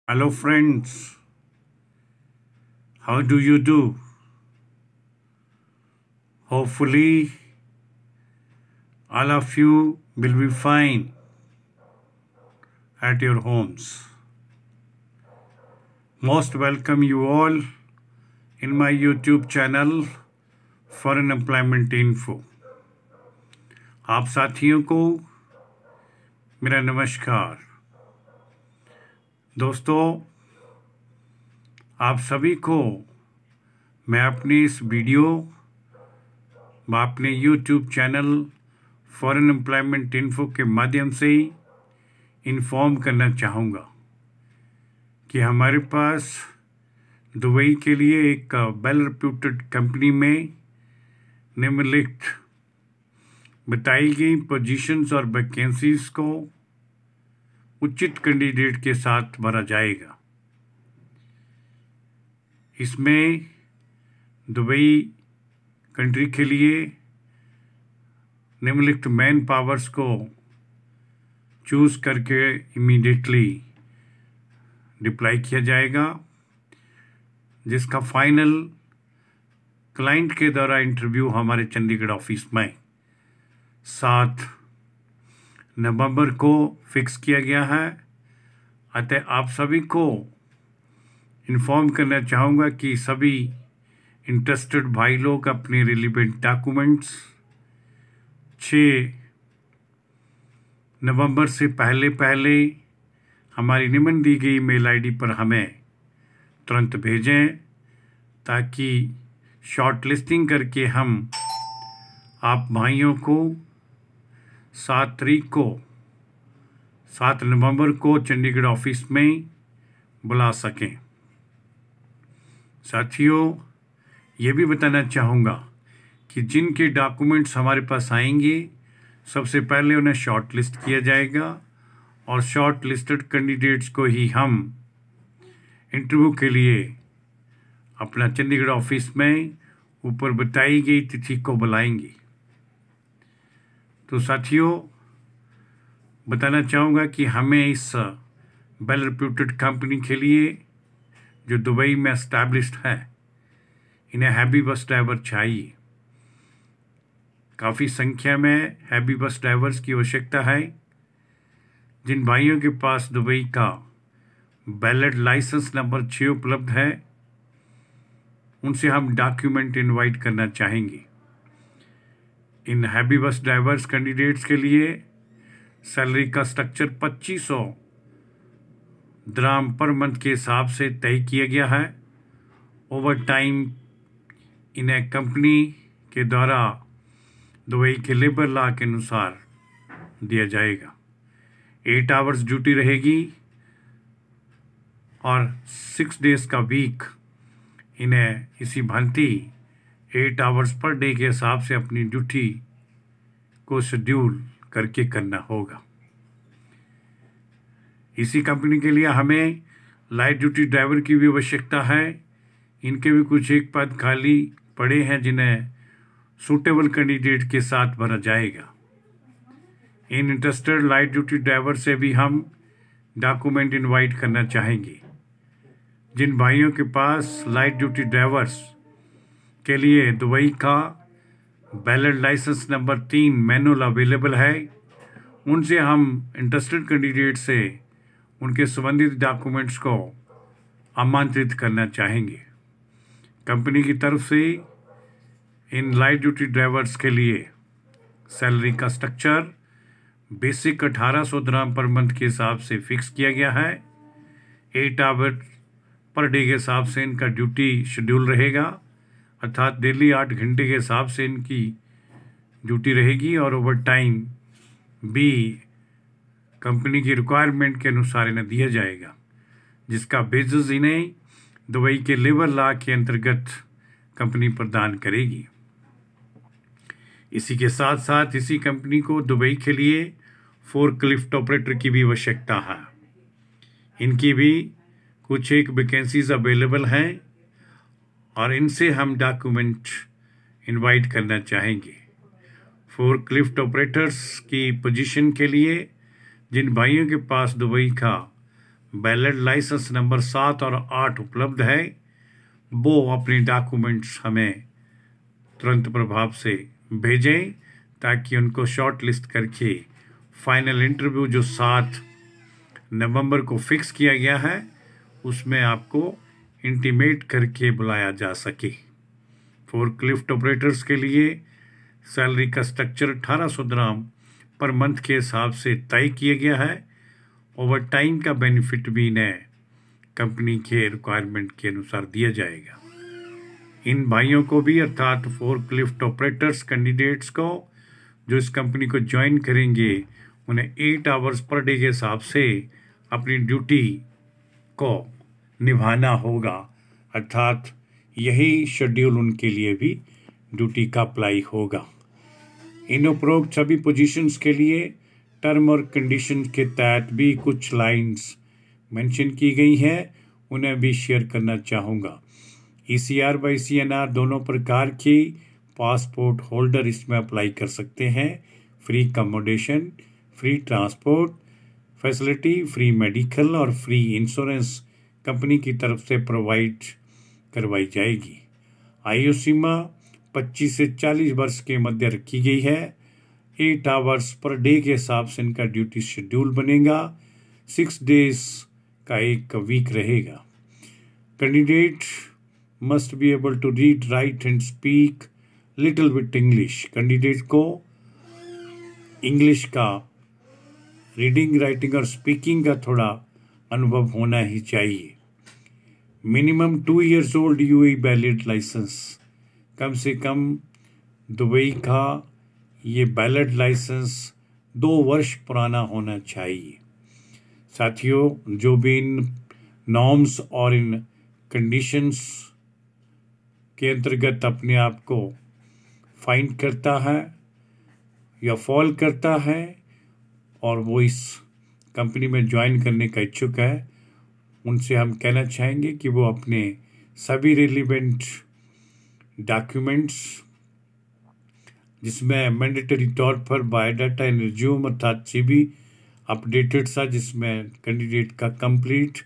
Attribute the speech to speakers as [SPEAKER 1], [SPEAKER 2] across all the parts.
[SPEAKER 1] Hello, friends. How do you do? Hopefully, all of you will be fine at your homes. Most welcome you all in my YouTube channel Foreign Employment Info. आप साथियों को मेरा नमस्कार। दोस्तों, आप सभी को मैं अपनी इस वीडियो अपने YouTube channel foreign employment info के माध्यम से इन्फॉर्म करना चाहूँगा कि हमारे पास दुबई के लिए एक वेल रेप्यूटेड कंपनी में निम्नलिखित बताई गई पोजीशंस और वैकेंसीज को उचित कैंडिडेट के साथ भरा जाएगा। इसमें दुबई कंट्री के लिए निम्नलिखित मैन पावर्स को चूज करके इमीडिएटली डिप्लॉय किया जाएगा, जिसका फाइनल क्लाइंट के द्वारा इंटरव्यू हमारे चंडीगढ़ ऑफिस में 7 नवंबर को फिक्स किया गया है। अतः आप सभी को इन्फॉर्म करना चाहूँगा कि सभी इंटरेस्टेड भाई लोग अपने रिलेवेंट डॉक्यूमेंट्स 6 नवंबर से पहले हमारी निम्न दी गई मेल आईडी पर हमें तुरंत भेजें, ताकि शॉर्ट लिस्टिंग करके हम आप भाइयों को 7 नवंबर को चंडीगढ़ ऑफिस में बुला सकें। साथियों, ये भी बताना चाहूँगा कि जिनके डॉक्यूमेंट्स हमारे पास आएंगे सबसे पहले उन्हें शॉर्ट लिस्ट किया जाएगा और शॉर्ट लिस्टेड कैंडिडेट्स को ही हम इंटरव्यू के लिए अपना चंडीगढ़ ऑफिस में ऊपर बताई गई तिथि को बुलाएंगे। तो साथियों, बताना चाहूँगा कि हमें इस वेल रेप्यूटेड कंपनी के लिए जो दुबई में एस्टैब्लिश्ड है, इन्हें हैवी बस ड्राइवर चाहिए। काफ़ी संख्या में हैवी बस ड्राइवर्स की आवश्यकता है। जिन भाइयों के पास दुबई का वैलिड लाइसेंस नंबर 6 उपलब्ध है, उनसे हम डॉक्यूमेंट इनवाइट करना चाहेंगे। In heavy bus drivers candidates के लिए सैलरी का स्ट्रक्चर 2500 दिरहम पर मंथ के हिसाब से तय किया गया है। ओवर टाइम इन्हें कंपनी के द्वारा दुबई के लेबर लॉ के अनुसार दिया जाएगा। 8 आवर्स ड्यूटी रहेगी और 6 डेज का वीक इन्हें इसी भांति 8 आवर्स पर डे के हिसाब से अपनी ड्यूटी को शेड्यूल करके करना होगा। इसी कंपनी के लिए हमें लाइट ड्यूटी ड्राइवर की भी आवश्यकता है। इनके भी कुछ एक पद खाली पड़े हैं, जिन्हें सूटेबल कैंडिडेट के साथ भरा जाएगा। इन इंटरेस्टेड लाइट ड्यूटी ड्राइवर से भी हम डॉक्यूमेंट इनवाइट करना चाहेंगे। जिन भाइयों के पास लाइट ड्यूटी ड्राइवर्स के लिए दुबई का valid licence number 3 manual available है, उनसे हम इंटरेस्टेड कैंडिडेट से उनके संबंधित डॉक्यूमेंट्स को आमंत्रित करना चाहेंगे। कंपनी की तरफ से इन लाइट ड्यूटी ड्राइवर्स के लिए सैलरी का स्ट्रक्चर बेसिक 1800 दिरहम पर मंथ के हिसाब से फिक्स किया गया है। 8 आवर पर डे के हिसाब से इनका ड्यूटी शेड्यूल रहेगा, अर्थात डेली 8 घंटे के हिसाब से इनकी ड्यूटी रहेगी और ओवर टाइम भी कंपनी की रिक्वायरमेंट के अनुसार इन्हें दिया जाएगा, जिसका बेसिस इन्हें दुबई के लेबर लॉ के अंतर्गत कंपनी प्रदान करेगी। इसी के साथ साथ इसी कंपनी को दुबई के लिए फोर्कलिफ्ट ऑपरेटर की भी आवश्यकता है। इनकी भी कुछ एक वैकेंसीज अवेलेबल हैं और इनसे हम डॉक्यूमेंट इनवाइट करना चाहेंगे। फोर्कलिफ्ट ऑपरेटर्स की पोजीशन के लिए जिन भाइयों के पास दुबई का बैलेट लाइसेंस नंबर 7 और 8 उपलब्ध है, वो अपने डॉक्यूमेंट्स हमें तुरंत प्रभाव से भेजें ताकि उनको शॉर्ट लिस्ट करके फाइनल इंटरव्यू जो 7 नवंबर को फिक्स किया गया है उसमें आपको इंटीमेट करके बुलाया जा सके। फोर्कलिफ्ट ऑपरेटर्स के लिए सैलरी का स्ट्रक्चर 1800 दिरहम पर मंथ के हिसाब से तय किया गया है। ओवर टाइम का बेनिफिट भी इन्हें कंपनी के रिक्वायरमेंट के अनुसार दिया जाएगा। इन भाइयों को भी अर्थात फोर्कलिफ्ट ऑपरेटर्स कैंडिडेट्स को जो इस कंपनी को ज्वाइन करेंगे उन्हें 8 आवर्स पर डे के हिसाब से अपनी ड्यूटी को निभाना होगा, अर्थात यही शेड्यूल उनके लिए भी ड्यूटी का अप्लाई होगा। इन उपरोक्त सभी पोजीशंस के लिए टर्म और कंडीशन के तहत भी कुछ लाइंस मेंशन की गई हैं, उन्हें भी शेयर करना चाहूँगा। ECR बाई CNR दोनों प्रकार की पासपोर्ट होल्डर इसमें अप्लाई कर सकते हैं। Free accommodation, free transport facility, free medical और फ्री इंश्योरेंस कंपनी की तरफ से प्रोवाइड करवाई जाएगी। आयु सीमा 25 से 40 वर्ष के मध्य रखी गई है। 8 आवर्स पर डे के हिसाब से इनका ड्यूटी शेड्यूल बनेगा। 6 डेज का एक वीक रहेगा। Candidate must be able to read, write and speak little bit English. Candidate को इंग्लिश का रीडिंग, राइटिंग और स्पीकिंग का थोड़ा अनुभव होना ही चाहिए। Minimum 2 years old UAE valid licence, कम से कम दुबई का ये वैलिड लाइसेंस 2 वर्ष पुराना होना चाहिए। साथियों, जो भी इन नॉर्म्स और इन कंडीशंस के अंतर्गत अपने आप को फाइंड करता है या फॉल करता है और वो इस कंपनी में ज्वाइन करने का इच्छुक है, उनसे हम कहना चाहेंगे कि वो अपने सभी रिलेवेंट डॉक्यूमेंट्स जिसमें मैंडेटरी तौर पर बायोडाटा एंड रिज्यूम अर्थात CV अपडेटेड सा, जिसमें कैंडिडेट का complete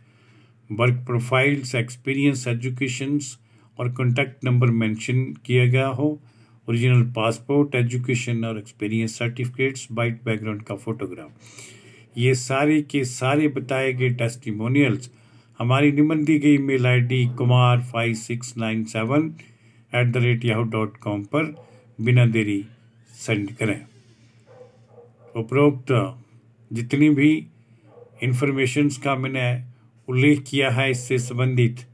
[SPEAKER 1] work profiles, experience, educations और कॉन्टैक्ट नंबर मेंशन किया गया हो, ओरिजिनल पासपोर्ट, एजुकेशन और एक्सपीरियंस सर्टिफिकेट्स, वाइट बैकग्राउंड का फोटोग्राफ, ये सारे के सारे बताए गए टेस्टिमोनियल्स हमारी निम्न दी गई ईमेल ID kumar5697@yahoo.com पर बिना देरी सेंड करें। उपरोक्त जितनी भी इंफॉर्मेशंस का मैंने उल्लेख किया है, इससे संबंधित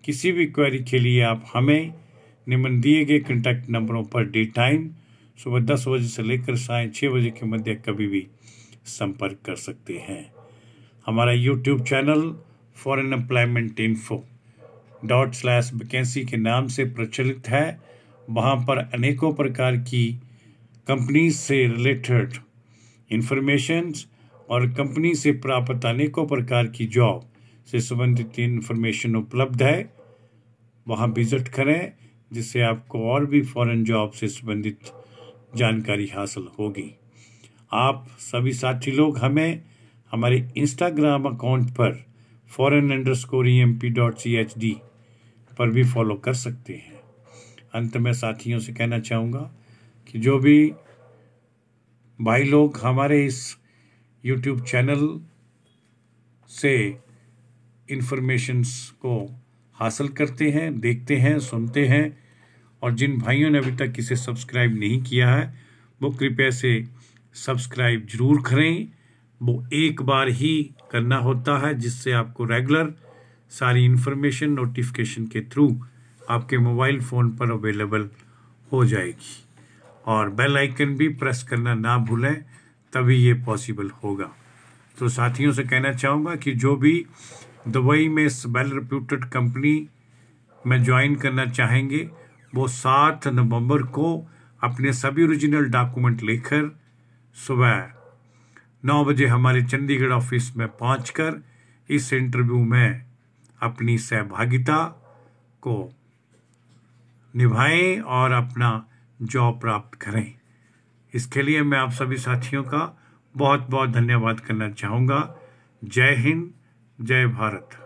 [SPEAKER 1] किसी भी क्वेरी के लिए आप हमें निम्न दिए गए कॉन्टैक्ट नंबरों पर डे टाइम सुबह 10 बजे से लेकर साढ़े 6 बजे के मध्य कभी भी संपर्क कर सकते हैं। हमारा YouTube channel foreign employment info ./vacancy के नाम से प्रचलित है। वहाँ पर अनेकों प्रकार की कंपनी से रिलेटेड इंफॉर्मेशंस और कंपनी से प्राप्त अनेकों प्रकार की जॉब से संबंधित इंफॉर्मेशन उपलब्ध है। वहाँ विजिट करें, जिससे आपको और भी फॉरेन जॉब से संबंधित जानकारी हासिल होगी। आप सभी साथी लोग हमें हमारे इंस्टाग्राम अकाउंट पर foreign_emp.chd पर भी फॉलो कर सकते हैं। अंत में साथियों से कहना चाहूँगा कि जो भी भाई लोग हमारे इस YouTube चैनल से इंफॉर्मेशंस को हासिल करते हैं, देखते हैं, सुनते हैं और जिन भाइयों ने अभी तक इसे सब्सक्राइब नहीं किया है वो कृपया से सब्सक्राइब जरूर करें। वो एक बार ही करना होता है, जिससे आपको रेगुलर सारी इंफॉर्मेशन नोटिफिकेशन के थ्रू आपके मोबाइल फ़ोन पर अवेलेबल हो जाएगी। और बेल आइकन भी प्रेस करना ना भूलें, तभी ये पॉसिबल होगा। तो साथियों से कहना चाहूँगा कि जो भी दुबई में इस वेल रेप्यूटेड कंपनी में ज्वाइन करना चाहेंगे वो 7 नवंबर को अपने सभी ओरिजिनल डॉक्यूमेंट लेकर सुबह 9 बजे हमारे चंडीगढ़ ऑफिस में पहुंचकर इस इंटरव्यू में अपनी सहभागिता को निभाएं और अपना जॉब प्राप्त करें। इसके लिए मैं आप सभी साथियों का बहुत बहुत धन्यवाद करना चाहूँगा। जय हिंद, जय भारत।